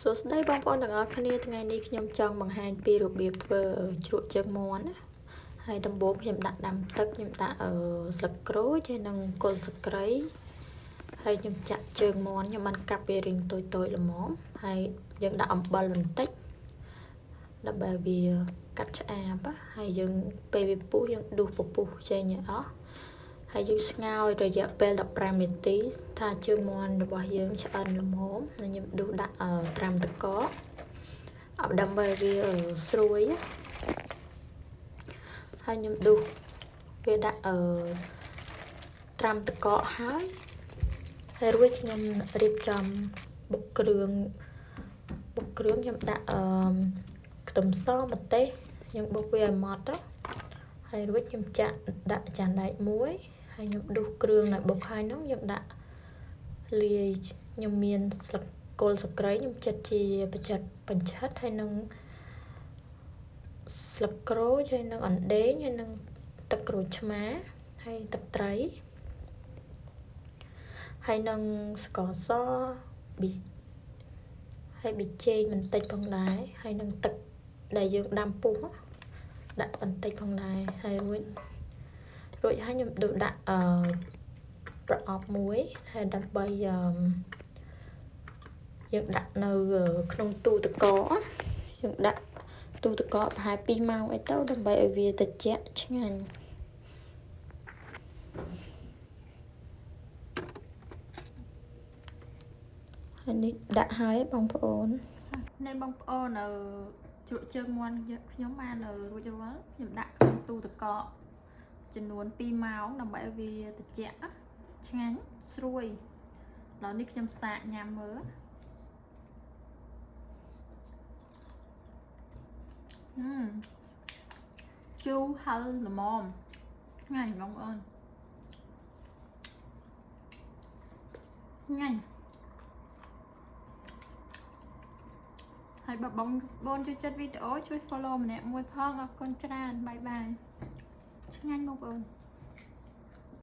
សួស្តីបងប្អូនទាំងអស់គ្នាថ្ងៃនេះខ្ញុំចង់បង្ហាញពីរបៀបធ្វើជ្រក់ជើងមាន់ណាហើយដំបូងខ្ញុំដាក់ដាំទឹកខ្ញុំដាក់ស្លឹកក្រូចហើយនិងគល់ស្លឹកគ្រៃហើយខ្ញុំចាក់ជើងមាន់ខ្ញុំបានកាប់វារីងតូចៗល្មមហើយយើងដាក់អំបិលបន្តិចដើម្បីវាកាត់ឆ្អាបហើយយើងពេលវាពុះយើងដួសពពុះចេញឲ្យអស់ហើយយើងស្ងោររយៈពេល15នាទីថាជើងមាន់របស់យើងឆ្អិនល្មមហើយខ្ញុំដួសដាក់ត្រាំទឹកកកដើម្បីវាស្រួយហើយខ្ញុំដួសវាដាក់ត្រាំទឹកកកហើយរួចខ្ញុំរៀបចំបុកគ្រឿងខ្ញុំដាក់ខ្ទឹមសម្ទេសខ្ញុំបុកវាឲ្យម៉ត់ទៅហើយរួចខ្ញុំចាក់ដាក់ចានដែកមួយហើយខ្ញុំដួសគ្រឿងដែលបុកហើយនោះខ្ញុំដាក់លាយខ្ញុំមានស្លឹកគល់ស្លឹកគ្រៃខ្ញុំចិតជាបញ្ឆិតហើយនឹងស្លឹកក្រូចហើយនឹងអណ្ដែងហើយនឹងទឹកក្រូចឆ្មាហើយទឹកត្រីហើយនឹងស្ករសហើយប៊ីចេងបន្តិចផងដែរហើយនឹងទឹកដែលយើងដាំពុះដាក់បន្តិចផងដែរហើយរួចហើយខ្ញុំដាក់ប្រអប់មួយហើយដើម្បីយើងដាក់នៅក្នុងទូទឹកកកយើងដាក់ទូទឹកកកប្រហែល2ម៉ោងអីទៅដើម្បីឲ្យវាត្រជាក់ឆ្ងាញ់ហើយនេះដាក់ហើយបងប្អូននេះបងប្អូនជ្រក់ជើងមាន់ខ្ញុំបានរួចរាល់ខ្ញុំដាក់ក្នុងទូទឹកកកចំនួន2ម៉ោងដើម្បីឲ្យវាត្រជាក់ឆ្ងាញ់ស្រួយឥឡូវនេះខ្ញុំសាកញ៉ាំមើលជូរហឹរល្មមឆ្ងាញ់បងប្អូនឆ្ងាញ់ហើយបើបងប្អូនចូលចិត្តវីដេអូជួយ follow ម្នាក់មួយផងអរគុណច្រើនបាយបាយឆ្ងាញ់បងប្អូន